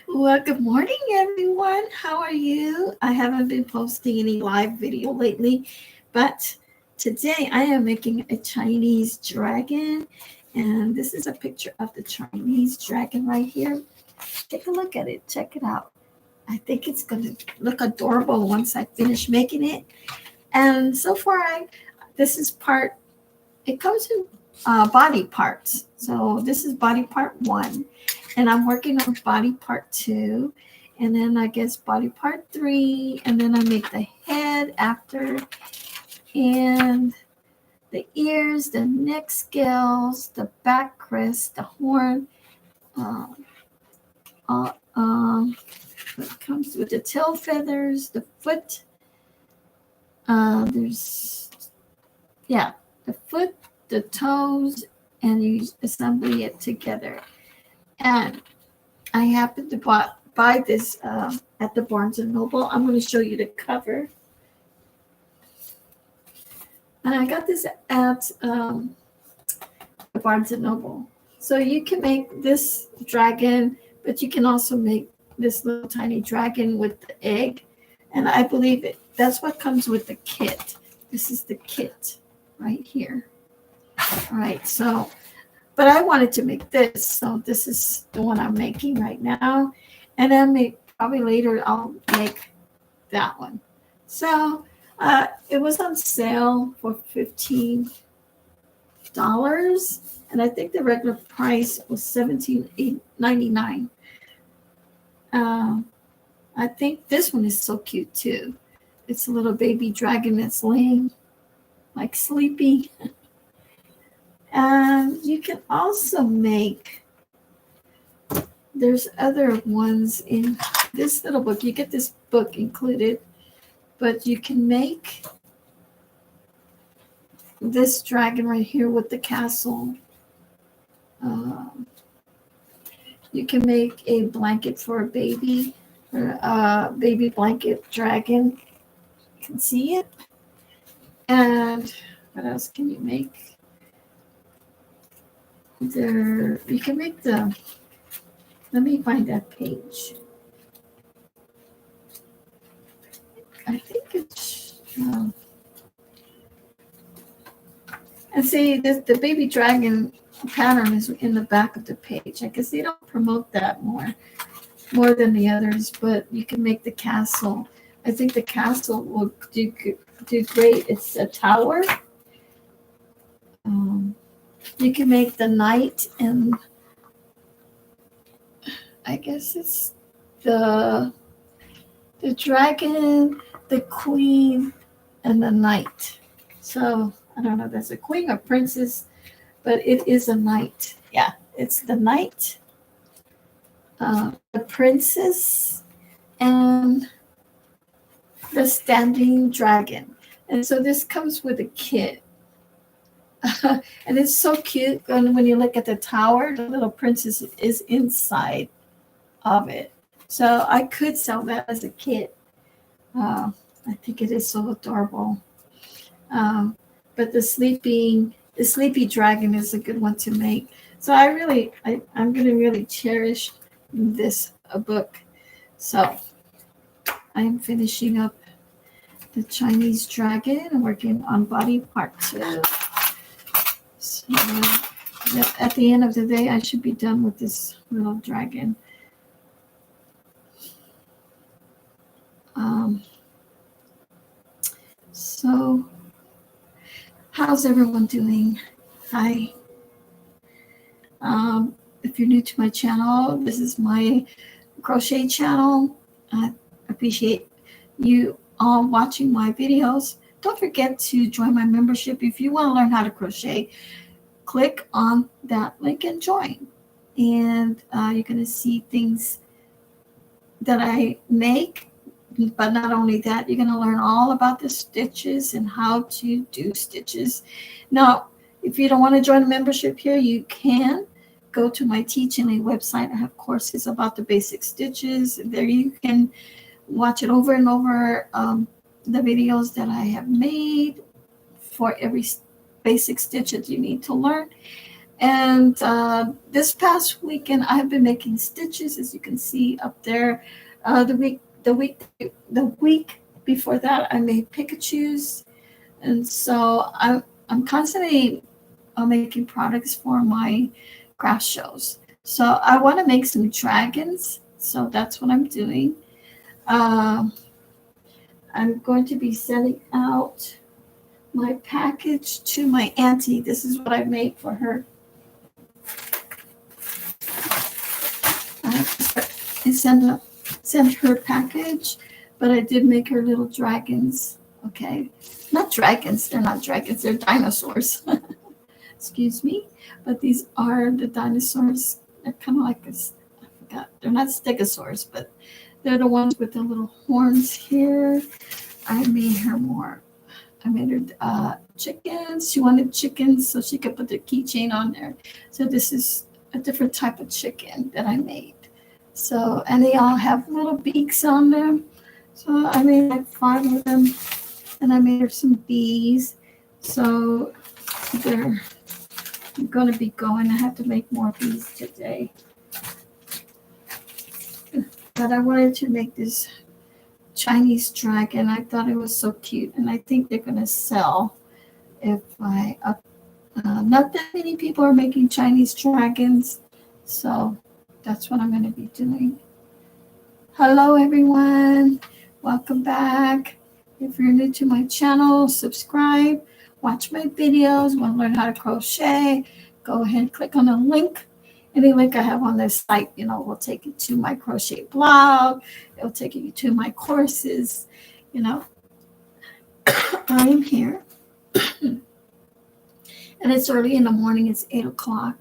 Well, good morning, everyone. How are you? I haven't been posting any live video lately, but today I am making a Chinese dragon, and this is a picture of the Chinese dragon right here. Take a look at it. Check it out. I think it's going to look adorable once I finish making it. And so far, this is part. It comes in body parts. So this is body part one, and I'm working on body part two, and then I guess body part three, and then I make the head after, and the ears, the neck scales, the back crest, the horn. Uh, uh, um, it comes with the tail feathers, the foot. There's the foot, the toes, and you assemble it together. And I happened to buy this at the Barnes and Noble. I'm going to show you the cover. And I got this at the Barnes and Noble. So you can make this dragon, but you can also make this little tiny dragon with the egg. And I believe that's what comes with the kit. This is the kit right here. All right, so, but I wanted to make this, so this is the one I'm making right now. And then probably later I'll make that one. So it was on sale for $15, and I think the regular price was $17.99. I think this one is so cute too. It's a little baby dragon that's laying like sleepy. And you can also make, there's other ones in this little book. You get this book included, but you can make this dragon right here with the castle. You can make a blanket for a baby, or a baby blanket dragon. You can see it. And what else can you make? You can make let me find that page. I think it's, and see, the baby dragon pattern is in the back of the page. I guess they don't promote that more than the others, but you can make the castle. I think the castle will do great. It's a tower. You can make the knight, and I guess it's the dragon, the queen, and the knight. So I don't know if that's a queen or princess, but it is a knight. Yeah, it's the knight, the princess, and the standing dragon. And so this comes with a kit. And it's so cute. And when you look at the tower, the little princess is inside of it. So I could sell that as a kit. I think it is so adorable. But the sleepy dragon is a good one to make. So I'm going to really cherish this book. So I am finishing up the Chinese dragon and working on body part 2. So at the end of the day, I should be done with this little dragon. So how's everyone doing? Hi. If you're new to my channel, this is my crochet channel. I appreciate you all watching my videos. Don't forget to join my membership. If you want to learn how to crochet, click on that link and join. And you're going to see things that I make. But not only that, you're going to learn all about the stitches and how to do stitches. Now, if you don't want to join the membership here, you can go to my teaching website. I have courses about the basic stitches. There you can watch it over and over, the videos that I have made for every basic stitch that you need to learn. And this past weekend, I've been making stitches, as you can see up there. The week before that, I made Pikachus, and so I'm constantly making products for my craft shows. So I want to make some dragons, so that's what I'm doing. Um, I'm going to be sending out my package to my auntie. This is what I made for her. I send her package, but I did make her little dragons. Okay, not dragons. They're not dragons. They're dinosaurs. Excuse me. But these are the dinosaurs. They're kind of like this. I forgot. They're not stegosaurs, but they're the ones with the little horns here. I made her more. I made her chickens. She wanted chickens so she could put the keychain on there. So this is a different type of chicken that I made. So, and they all have little beaks on them. So I made like 5 of them, and I made her some bees. So they're going to be going. I have to make more bees today. But I wanted to make this Chinese dragon. I thought it was so cute, and I think they're going to sell if I not that many people are making Chinese dragons, so that's what I'm going to be doing. Hello everyone, welcome back. If you're new to my channel, subscribe, watch my videos, want to learn how to crochet, go ahead and click on the link. Any link I have on this site, will take you to my crochet blog. It'll take you to my courses. I'm here. And it's early in the morning. It's 8 o'clock.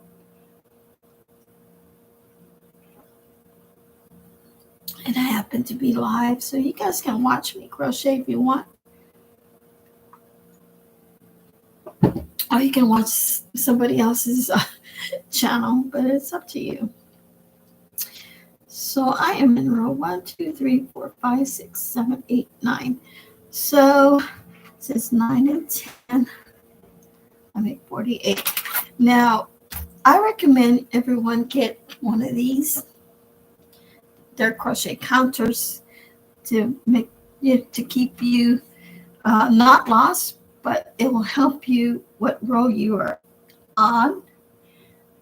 And I happen to be live, so you guys can watch me crochet if you want. Or you can watch somebody else's channel, but it's up to you. So I am in row 1, 2, 3, 4, 5, 6, 7, 8, 9. So it says 9 and 10. I make 48. Now, I recommend everyone get one of these. They're crochet counters to keep you not lost, but it will help you what row you are on.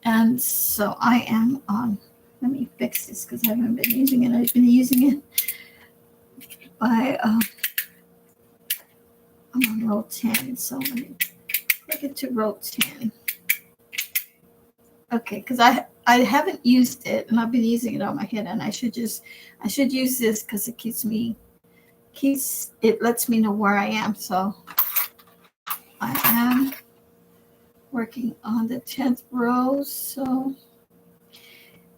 And so I am on. Let me fix this because I haven't been using it. I've been using it I'm on row 10. So let me click it to row 10. Okay, because I haven't used it, and I've been using it on my head, and I should use this because it lets me know where I am. So I am working on the 10th row. So,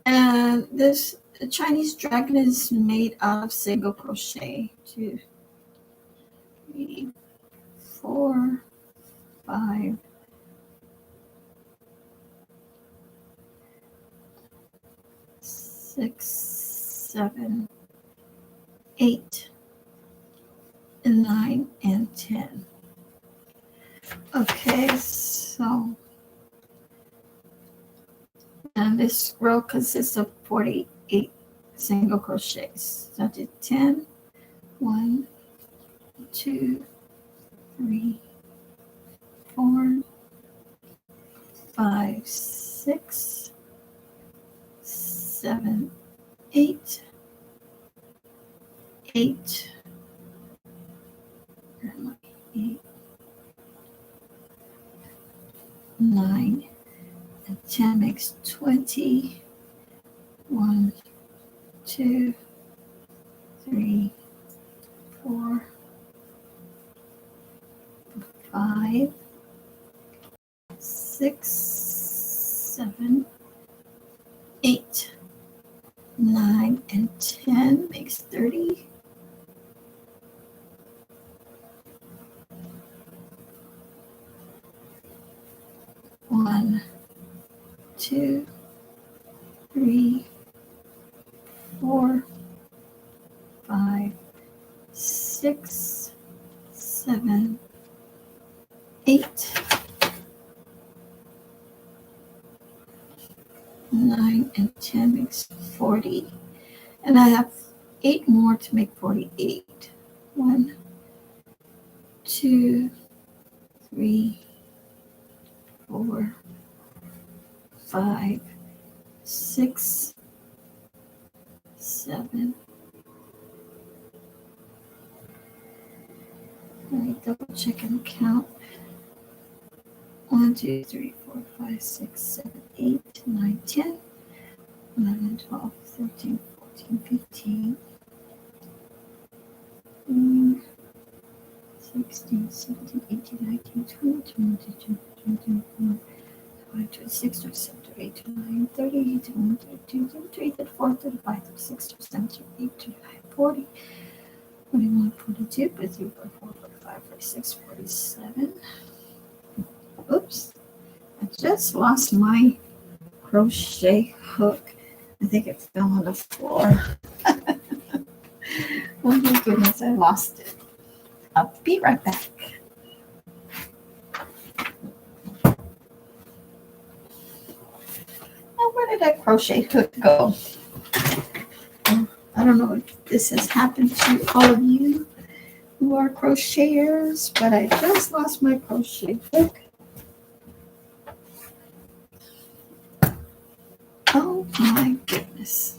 and this Chinese dragon is made out of single crochet. 2, 3, 4, 5, 6, 7, 8, and 9, and 10. Okay, so and this row consists of 48 single crochets. So I did 10, 1, 2, 3, 4, 5, 6, 7, 8, 8, 9, and 10 makes 20. 1, 2, 3, 4, 5, 6, 7, 8, 9, and 10 makes 30. 1, 2, 3, 4, 5, 6, 7, 8, 40. And I have 8 more to make 48. 1, 2, 3, 4, 5, 6, 7. Let me double check and count. 1, 2, 3, 4, 5, 6, 7, 8, 9, 10, 11, 12, 13, 14, 15, 16, 17, 18, 19, 20, 21, 22, 23, 24, 26, 27, 28, 29, 30, 31, 32, 33, 34, 35, 36, 37, 38, 39, 40, 41, 42, 43, 44, 45, 46, 47. Oops, I just lost my crochet hook. I think it fell on the floor. Oh my goodness, I lost it. I'll be right back. Now, where did that crochet hook go? I don't know if this has happened to all of you who are crocheters, but I just lost my crochet hook. Oh my goodness.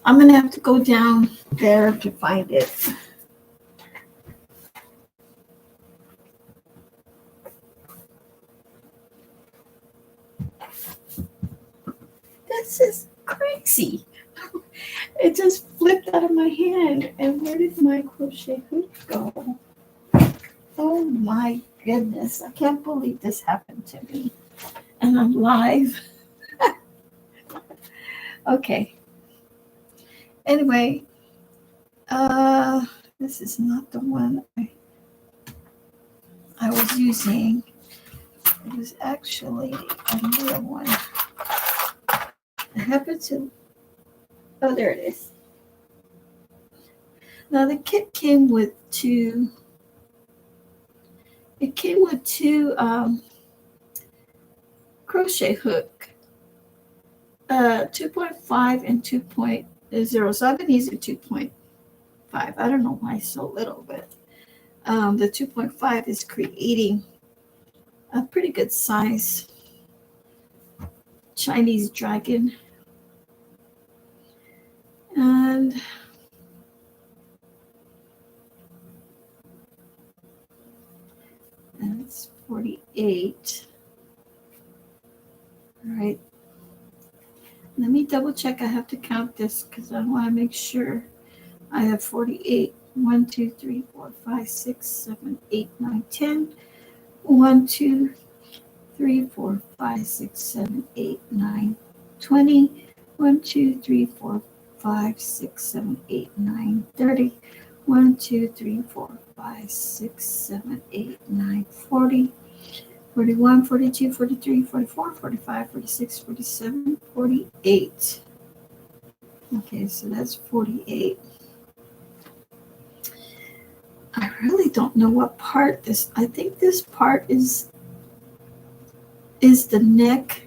I'm going to have to go down there to find it. This is crazy. It just flipped out of my hand. And where did my crochet hook go? Oh my goodness. I can't believe this happened to me. And I'm live. Okay. Anyway, this is not the one I was using. It was actually another one. I happened to, oh, there it is. Now the kit came with two, crochet hook, 2.5 and 2.0. So I've been using 2.5. I don't know why so little, but the 2.5 is creating a pretty good size Chinese dragon. And it's 48. All right. Let me double check. I have to count this because I want to make sure I have 48. 1, 2, 3, 4, 5, 6, 7, 8, 9, 10. 1, 2, 3, 4, 5, 6, 7, 8, 9, 20. 1, 2, 3, 4, 5, 6, 7, 8, 9, 30. 1, 2, 3, 4, 5, 6, 7, 8, 9, 40. 41, 42, 43, 44, 45, 46, 47, 48. Okay, so that's 48. I really don't know what part this, I think this part is the neck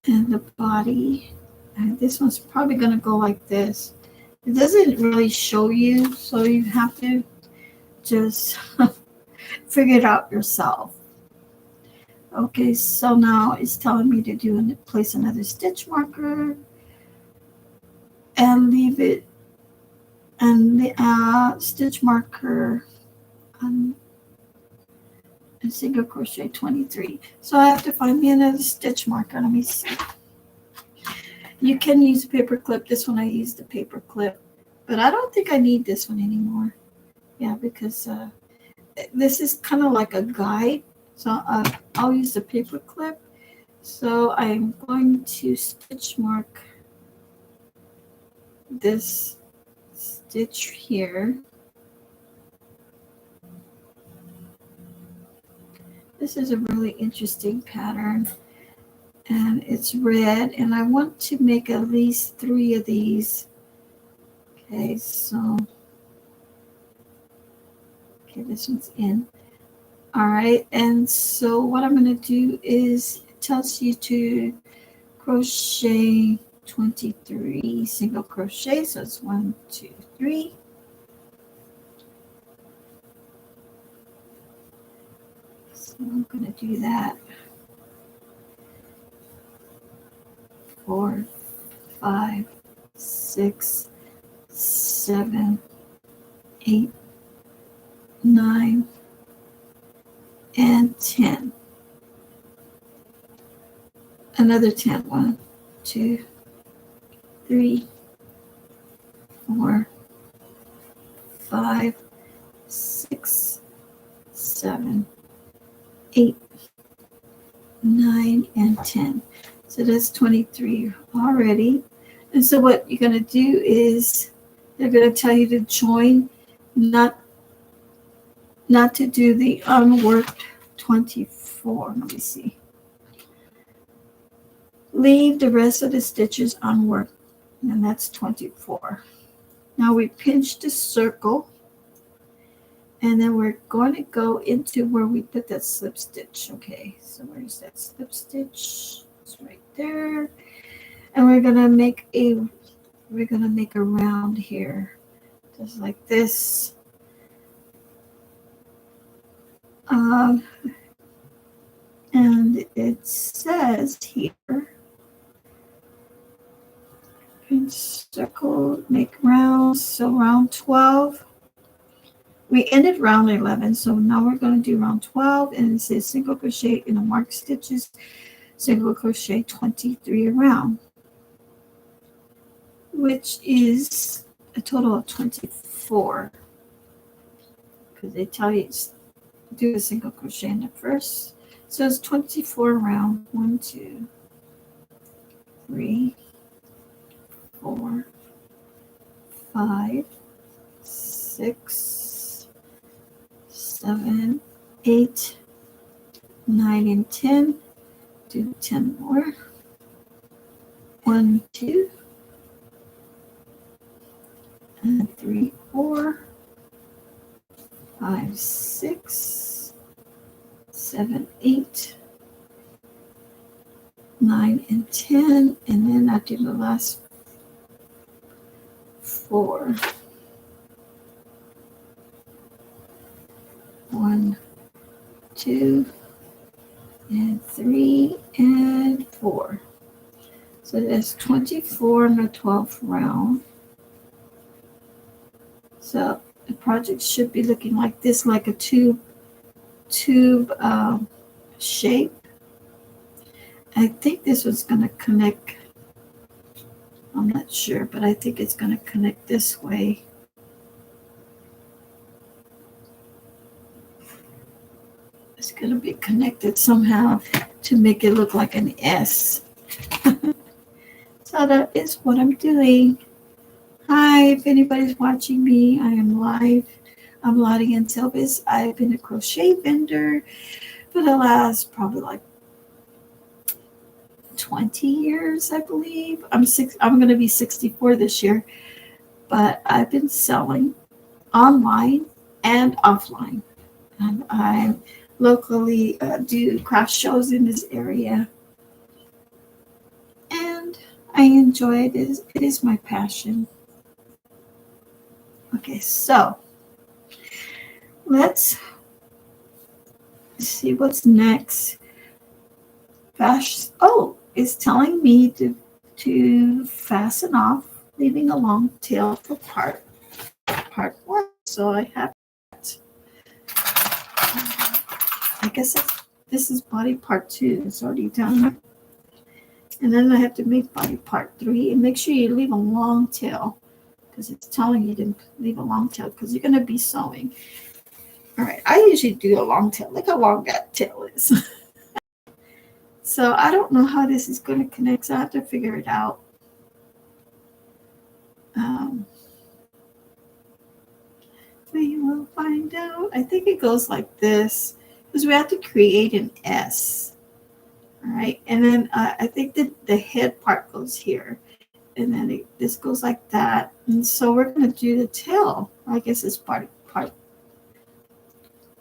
and the body. And this one's probably going to go like this. It doesn't really show you, so you have to just figure it out yourself. Okay, so now it's telling me to place another stitch marker and leave it, and the stitch marker and single crochet 23. So I have to find me another stitch marker. Let me see. You can use a paper clip. This one I used a paper clip, but I don't think I need this one anymore. Yeah, because this is kind of like a guide. So I'll use the paper clip. So I'm going to stitch mark this stitch here. This is a really interesting pattern, and it's red, and I want to make at least 3 of these. Okay, so, okay, this one's in. All right, and so what I'm going to do is it tells you to crochet 23 single crochet. So it's 1, 2, 3. So I'm going to do that. 4, 5, 6, 7, 8, 9, and 10. Another 10. 1, 2, 3, 4, 5, 6, 7, 8, 9, and 10. So that's 23 already. And so what you're going to do is they're going to tell you to join, not to do the unworked 24. Let me see. Leave the rest of the stitches unworked, and that's 24. Now we pinch the circle, and then we're going to go into where we put that slip stitch. Okay, so where's that slip stitch? It's right there. And we're gonna make a round here, just like this. And it says here, pinch circle, make rounds. So round 12. We ended round 11, so now we're going to do round 12, and it says single crochet in the marked stitches, single crochet 23 around, which is a total of 24, because they tell you to do a single crochet in the first. So it's 24 around. 1, 2, 3, 4, 5, 6, 7, 8, 9, and 10. Do 10 more. 1, 2, and 3, 4, 5, 6, 7, 8, 9, and 10. And then I do the last 4. 1, 2, and 3, and 4. So that's 24 in the 12th round. So the project should be looking like this, like a tube shape. I think this was going to connect. I'm not sure, but I think it's going to connect this way. It's going to be connected somehow to make it look like an S. So that is what I'm doing. Hi, if anybody's watching me, I am live. I'm Lottie and Telvis. I've been a crochet vendor for the last probably like 20 years, I believe. I'm going to be 64 this year, but I've been selling online and offline. And I locally do craft shows in this area, and I enjoy it. It is my passion. Okay, so let's see what's next. It's telling me to fasten off, leaving a long tail for part 1. So I have that. I guess this is body part 2. It's already done. And then I have to make body part 3. And make sure you leave a long tail, because it's telling you to leave a long tail because you're going to be sewing. All right, I usually do a long tail. Look how long that tail is. So I don't know how this is going to connect, so I have to figure it out. We will find out. I think it goes like this, because we have to create an S. All right, and then I think that the head part goes here, and then this goes like that. And so we're going to do the tail. I guess it's part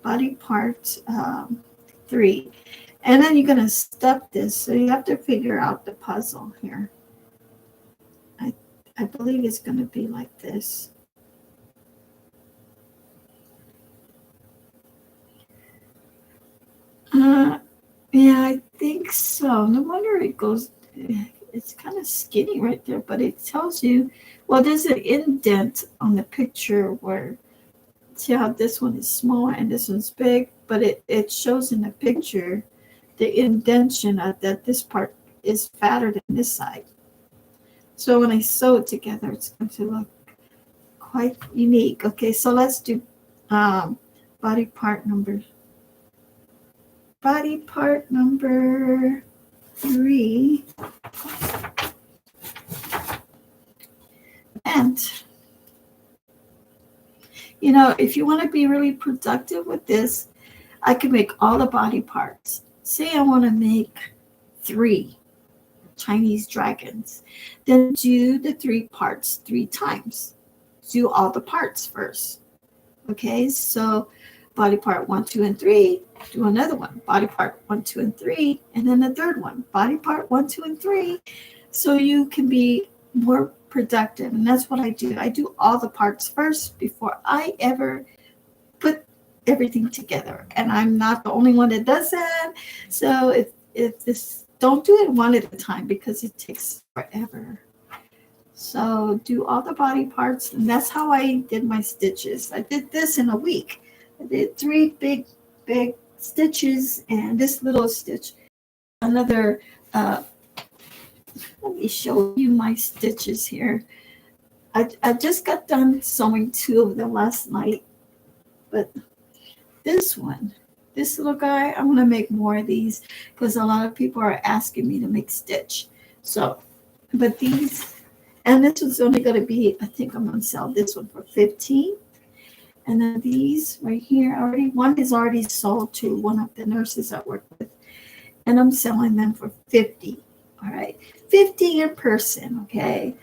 body part 3. And then you're going to stuff this. So you have to figure out the puzzle here. I believe it's going to be like this. Yeah, I think so. No wonder it goes, it's kind of skinny right there, but it tells you, well, there's an indent on the picture where, see how this one is small and this one's big, but it shows in the picture the indentation that this part is fatter than this side. So when I sew it together, it's going to look quite unique. Okay, so let's do body part number 3. And you know, if you want to be really productive with this, I can make all the body parts. Say I want to make 3 Chinese dragons, then do the 3 parts 3 times. Do all the parts first. Okay, so body part 1, 2, and 3, do another one. Body part 1, 2, and 3, and then the third one. Body part 1, 2, and 3. So you can be more productive, and that's what I do. I do all the parts first before I ever put everything together. And I'm not the only one that does that. So if this, don't do it one at a time because it takes forever. So do all the body parts, and that's how I did my stitches. I did this in a week. I did 3 big stitches and this little stitch. Another, let me show you my stitches here. I just got done sewing 2 of them last night, but this one, this little guy, I'm going to make more of these because a lot of people are asking me to make stitch. So, but these, and this one's only going to be, I think I'm going to sell this one for $15. And then these right here, one is already sold to one of the nurses I work with, and I'm selling them for $50. All right, $50 in person, okay?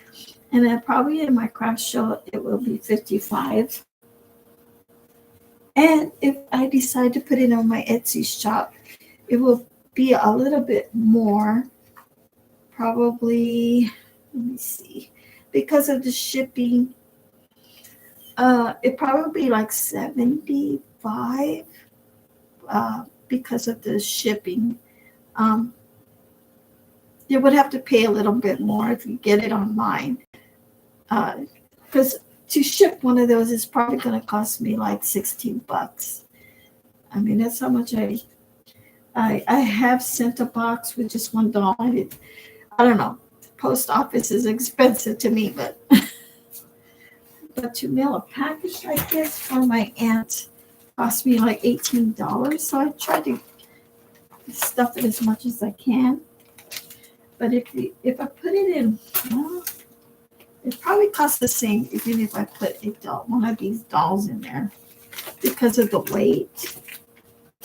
And then probably in my craft show, it will be $55. And if I decide to put it on my Etsy shop, it will be a little bit more, probably, let me see, because of the shipping, it probably be like 75 because of the shipping. You would have to pay a little bit more if you get it online, because to ship one of those is probably going to cost me like $16. I mean, that's how much I have sent a box with just $1. I don't know. The post office is expensive to me, but to mail a package like this for my aunt cost me like $18. So I try to stuff it as much as I can. But if I put it in, well, it probably costs the same even if I put one of these dolls in there because of the weight.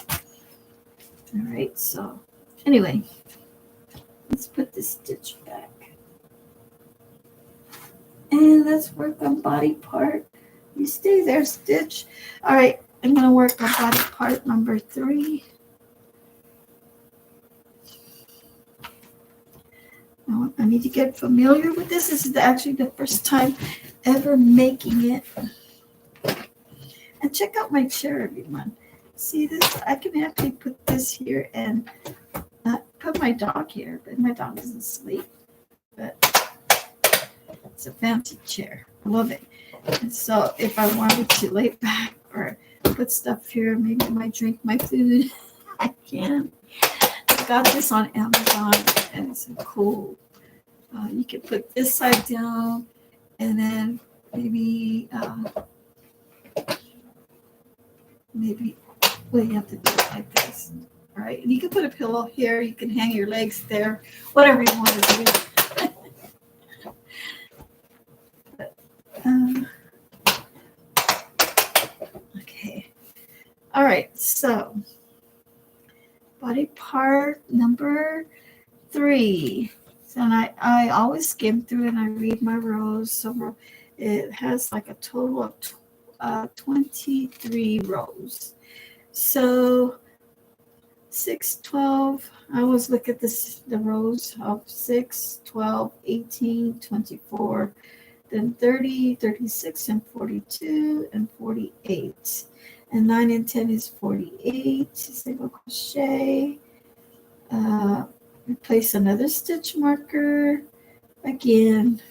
All right, so anyway, let's put this stitch back. And let's work on body part. You stay there, stitch. All right, I'm going to work on body part number 3. Now, I need to get familiar with this. This is actually the first time ever making it. And check out my chair, everyone. See this? I can actually put this here and put my dog here, but my dog is asleep. But it's a fancy chair. I love it. And so if I wanted to lay back or put stuff here, maybe I might drink my food, I can. I got this on Amazon, and it's cool. You can put this side down, and then maybe, well, you have to do it like this. All right, and you can put a pillow here. You can hang your legs there, whatever you want to do. Okay. All right, so body part number 3. So I always skim through and I read my rows. So it has like a total of 23 rows. So 6, 12. I always look at this, the rows of 6, 12, 18, 24, then 30, 36, and 42, and 48. And 9 and 10 is 48. Single crochet. Replace another stitch marker. Again,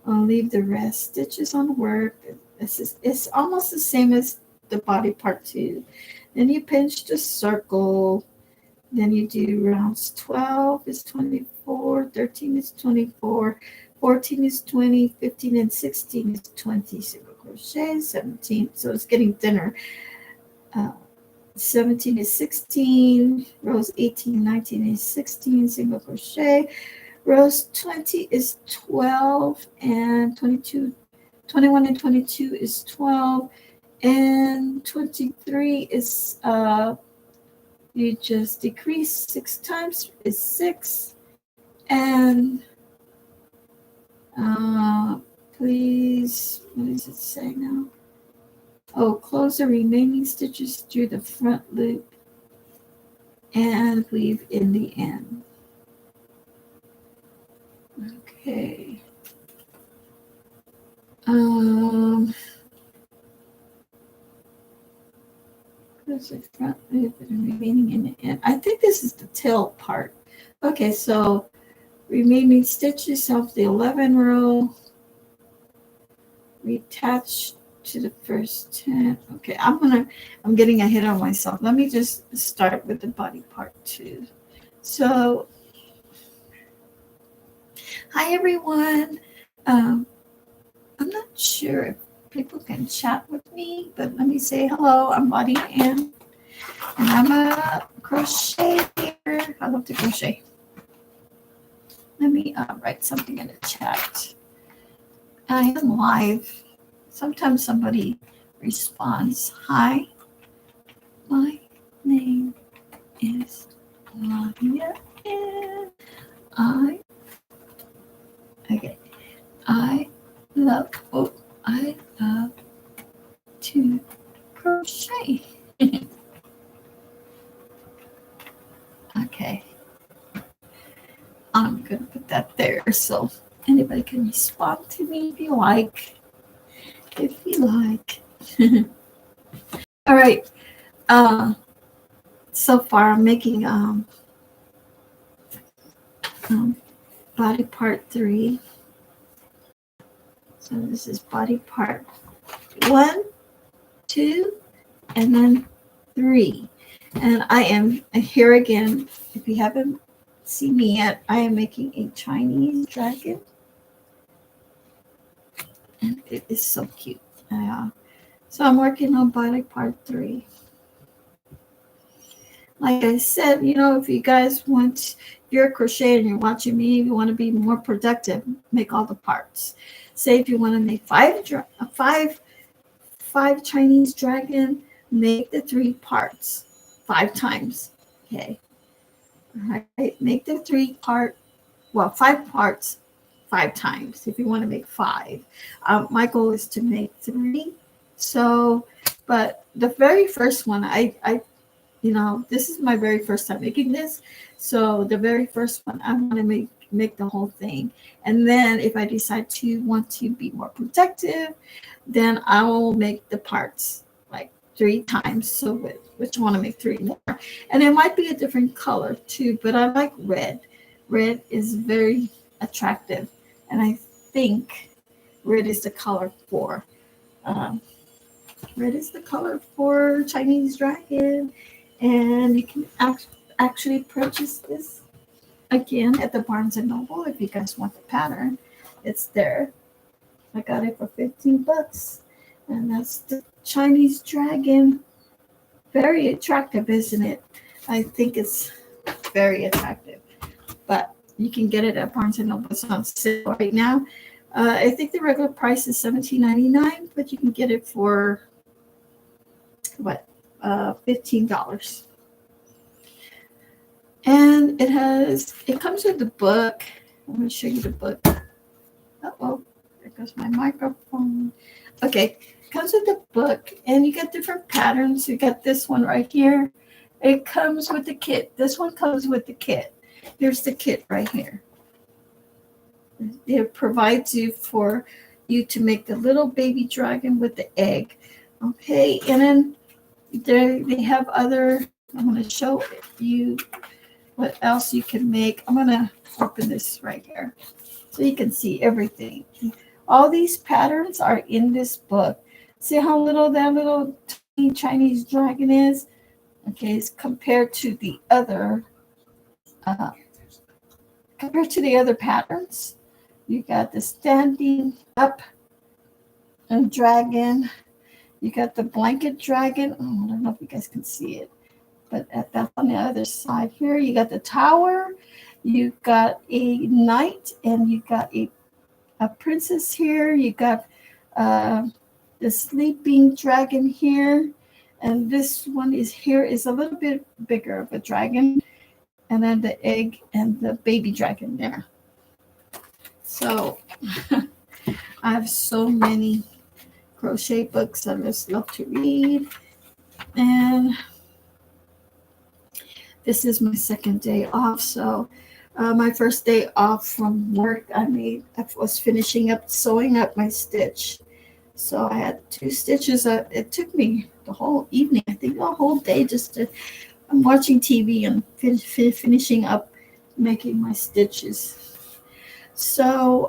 I'll leave the rest stitches on work. It's almost the same as the body part 2. Then you pinch the circle. Then you do rounds 12 is 24, 13 is 24, 14 is 20, 15 and 16 is 20 single crochet, 17, so it's getting thinner. 17 is 16, rows 18, 19 is 16 single crochet, rows 20 is 12, and 22, 21 and 22 is 12, and 23 is you just decrease 6 times is 6, and please, what does it say now? Oh, close the remaining stitches through the front loop and weave in the end. Okay. Close the front loop and remaining in the end. I think this is the tail part. Okay, so remaining stitches of the 11 row, reattach to the first 10. Okay, I'm getting ahead of myself. Let me just start with the body part 2. So, hi everyone. I'm not sure if people can chat with me, but let me say hello. I'm Lottie Ann, and I'm a crocheter. I love to crochet. Let me write something in the chat. I am live. Sometimes somebody responds, hi, my name is Ladia, and I love to crochet. Okay. I'm going to put that there so anybody can respond to me if you like. All right. So far I'm making body part 3. So this is body part 1, 2, and then 3. And I am here again. If you haven't seen me yet, I am making a Chinese dragon. And it is so cute. So I'm working on body part 3. Like I said, if you guys want, you're a crocheter and you're watching me, if you want to be more productive, make all the parts. Say if you want to make five Chinese dragon, make the 3 parts 5 times. Okay. All right. Make the 5 parts 5 times if you want to make 5. My goal is to make 3. So, but the very first one, this is my very first time making this. So the very first one, I want to make the whole thing. And then if I decide to want to be more productive, then I will make the parts like 3 times. So which I want to make 3 more. And it might be a different color too, but I like red. Red is very attractive. And I think red is the color for Chinese dragon. And you can actually purchase this again at the Barnes & Noble if you guys want the pattern. It's there. I got it for $15. And that's the Chinese dragon. Very attractive, isn't it? I think it's very attractive. But you can get it at Barnes & Noble. It's on sale right now. I think the regular price is $17.99, but you can get it for $15. And it comes with the book. I'm going to show you the book. Uh-oh, there goes my microphone. Okay, comes with the book, and you get different patterns. You got this one right here. It comes with the kit. This one comes with the kit. Here's the kit right here. It provides you for you to make the little baby dragon with the egg. Okay, and then they have other. I'm going to show you what else you can make. I'm going to open this right here so you can see everything. All these patterns are in this book. See how little that little tiny Chinese dragon is? Okay, it's compared to the other patterns. You got the standing up and dragon. You got the blanket dragon. Oh, I don't know if you guys can see it, but that's on the other side here. You got the tower. You got a knight, and you got a princess here. You got the sleeping dragon here, and this one is a little bit bigger of a dragon, and then the egg and the baby dragon there. So I have so many crochet books I just love to read, and this is my second day off. So my first day off from work, I was finishing up sewing up my stitch. So I had 2 stitches. It took me the whole evening, I think the whole day, I'm watching TV and finishing up making my stitches. So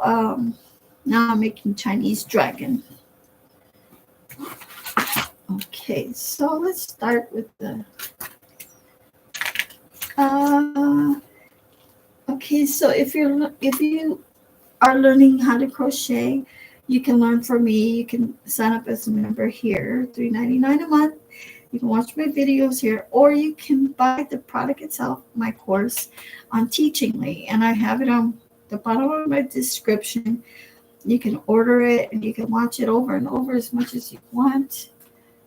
now I'm making Chinese dragon. Okay, so let's start with the okay, so if you are learning how to crochet, you can learn from me. You can sign up as a member here, $3.99 a month. You can watch my videos here, or you can buy the product itself, my course on Teachingly, and I have it on the bottom of my description. You can order it, and you can watch it over and over as much as you want.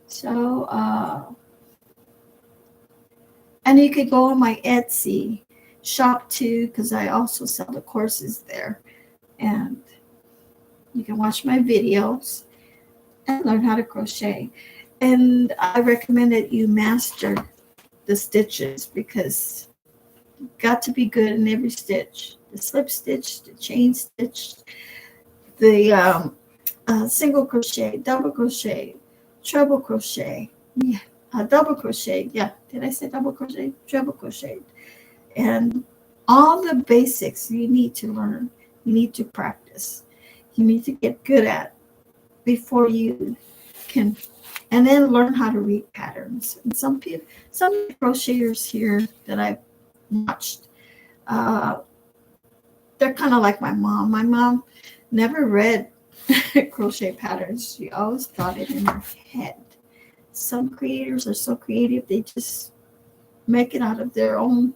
So, and you could go on my Etsy shop too, because I also sell the courses there. And you can watch my videos and learn how to crochet. And I recommend that you master the stitches, because you've got to be good in every stitch. The slip stitch, the chain stitch, the single crochet, double crochet, treble crochet, double crochet. Yeah, did I say double crochet? Treble crochet. And all the basics you need to learn. You need to practice. You need to get good at before you can, and then learn how to read patterns. And some crocheters here that I've watched, they're kind of like my mom. My mom never read crochet patterns. She always thought it in her head. Some creators are so creative, they just make it out of their own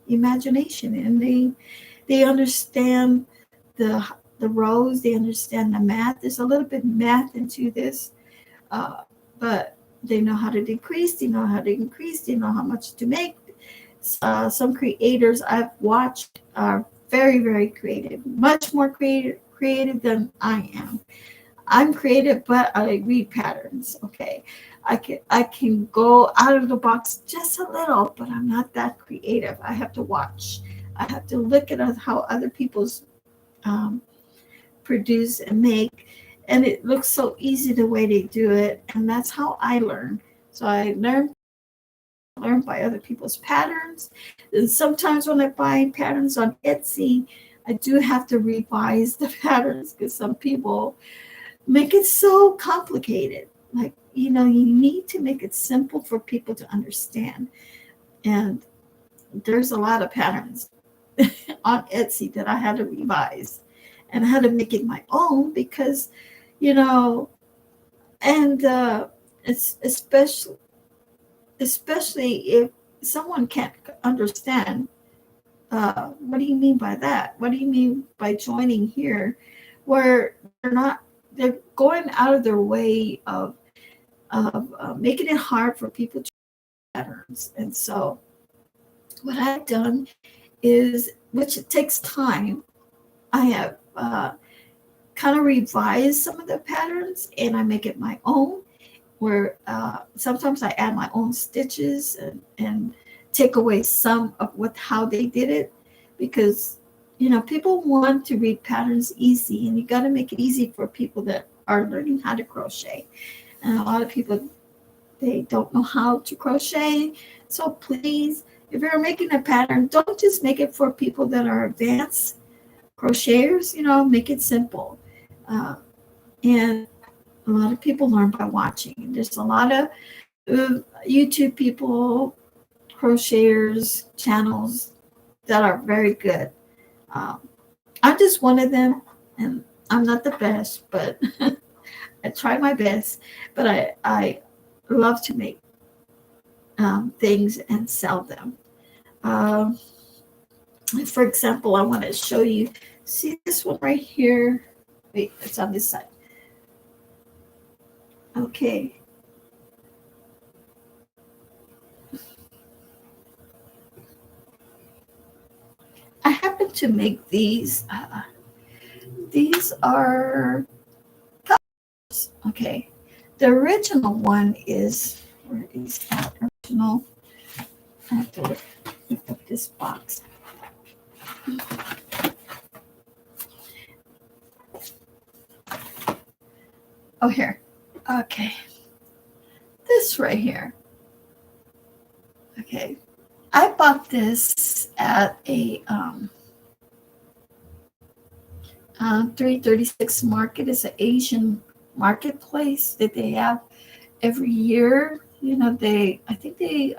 imagination, and they understand the rows, they understand the math. There's a little bit of math into this, but they know how to decrease, they know how to increase, they know how much to make. Some creators I've watched are very, very creative, much more creative than I am. I'm creative, but I read patterns. Okay, I can go out of the box just a little, but I'm not that creative. I have to watch. I have to look at how other people's produce and make, and it looks so easy the way they do it, and that's how I learn. So I learn by other people's patterns. And sometimes when I buy patterns on Etsy, I do have to revise the patterns, because some people make it so complicated. Like, you need to make it simple for people to understand. And there's a lot of patterns on Etsy that I had to revise, and I had to make it my own, because, and it's especially if someone can't understand, what do you mean by that? What do you mean by joining here, where they're going out of their way of making it hard for people to patterns. And so what I've done is, which it takes time, I have kind of revise some of the patterns and I make it my own, where sometimes I add my own stitches and take away some of how they did it, because people want to read patterns easy, and you got to make it easy for people that are learning how to crochet. And a lot of people, they don't know how to crochet. So please, if you're making a pattern, don't just make it for people that are advanced crocheters. Make it simple. And a lot of people learn by watching. There's a lot of YouTube people, crocheters, channels that are very good. I'm just one of them, and I'm not the best, but I try my best. But I love to make things and sell them. For example, I want to show you. See this one right here? Wait, it's on this side. Okay. I happen to make these. These are colors. Okay. The original one is, where is that original? I have to lift up this box. Oh, here. Okay. This right here. Okay. I bought this at a 336 market. It's an Asian marketplace that they have every year. I think they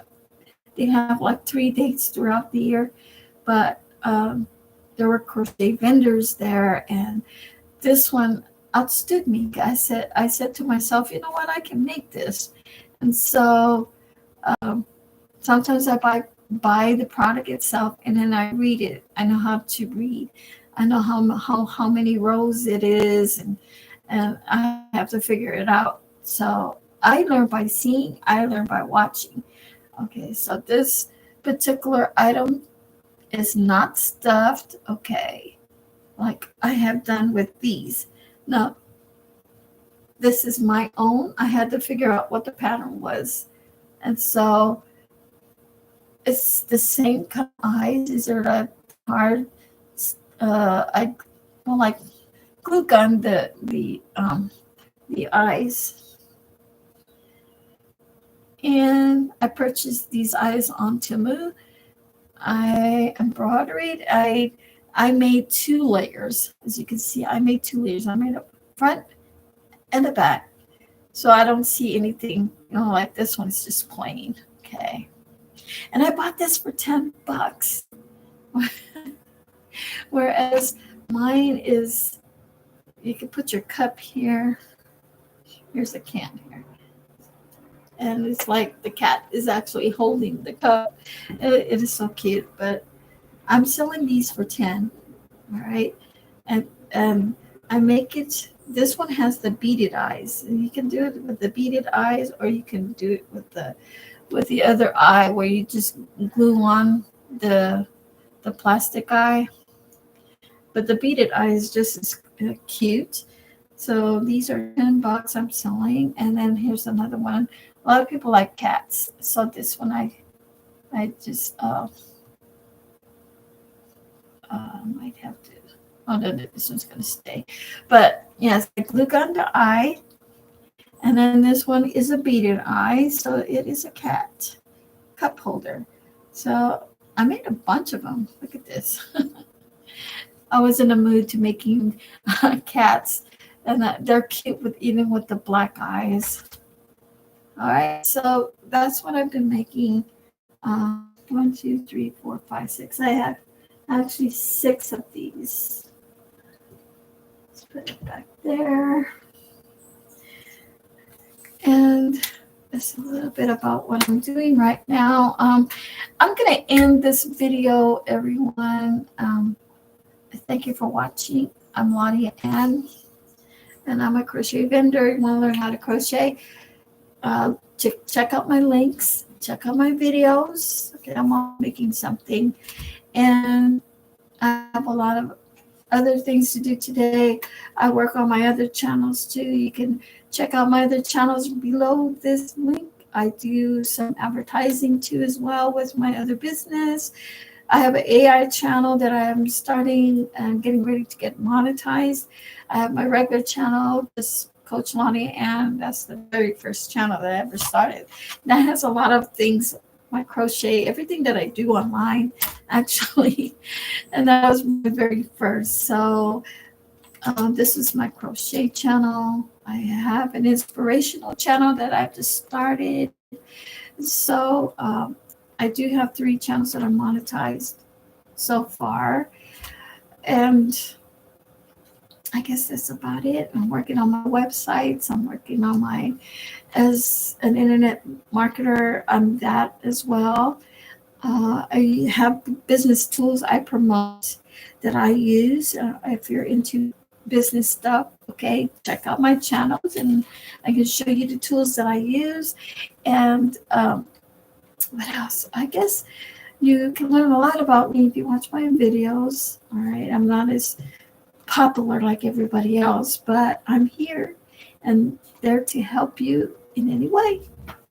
have like 3 dates throughout the year, but there were crochet vendors there, and this one outstood me. I said to myself, you know what, I can make this. And so sometimes I buy the product itself, and then I read it. I know how to read. I know how many rows it is, and I have to figure it out. So I learn by seeing, I learn by watching. Okay, so this particular item is not stuffed, okay, like I have done with these. Now, this is my own. I had to figure out what the pattern was. And so it's the same kind of eyes. These are the hard, I like glue gun the eyes. And I purchased these eyes on Temu. I embroidered. I made 2 layers. As you can see, I made 2 layers. I made a front and a back. So I don't see anything, like this one's just plain. Okay. And I bought this for $10. Whereas mine is, you can put your cup here. Here's a can here. And it's like the cat is actually holding the cup. It is so cute, but I'm selling these for 10. All right. And I make it, this one has the beaded eyes. And you can do it with the beaded eyes, or you can do it with the other eye, where you just glue on the plastic eye. But the beaded eye is just as cute. So these are $10 I'm selling. And then here's another one. A lot of people like cats. So this one I just might have to, oh no, this one's going to stay. But yes, I glue gun the eye. And then this one is a beaded eye. So it is a cat cup holder. So I made a bunch of them. Look at this. I was in a mood to making cats. And they're cute even with the black eyes. All right, so that's what I've been making. 1, 2, 3, 4, 5, 6. I have actually 6 of these. Let's put it back there. And that's a little bit about what I'm doing right now. I'm going to end this video, everyone. Thank you for watching. I'm Lottie Ann, and I'm a crochet vendor. You want to learn how to crochet? Check out my links, check out my videos. Okay, I'm all making something, and I have a lot of other things to do today. I work on my other channels too. You can check out my other channels below this link. I do some advertising too as well with my other business. I have an AI channel that I am starting and getting ready to get monetized. I have my regular channel, just Coach Lonnie, and that's the very first channel that I ever started. That has a lot of things, my crochet, everything that I do online, actually. And that was my very first. So this is my crochet channel. I have an inspirational channel that I've just started. So I do have 3 channels that are monetized so far. And I guess that's about it. I'm working on my websites. I'm working on my, as an internet marketer, I'm that as well. I have business tools I promote that I use. If you're into business stuff, okay, check out my channels and I can show you the tools that I use. And what else? I guess you can learn a lot about me if you watch my videos. All right, I'm not as popular like everybody else, but I'm here and there to help you in any way.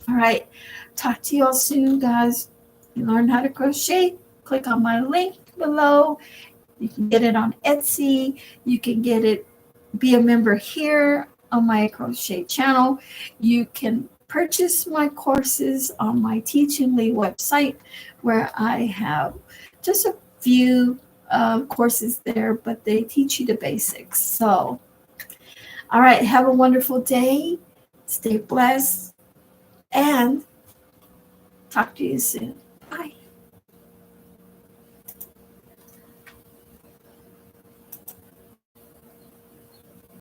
All right, talk to you all soon, guys. You learn how to crochet, click on my link below. You can get it on Etsy. You can get it, be a member here on my crochet channel. You can purchase my courses on my Teachingly website, where I have just a few courses there, but they teach you the basics. So, all right, have a wonderful day. Stay blessed and talk to you soon. Bye.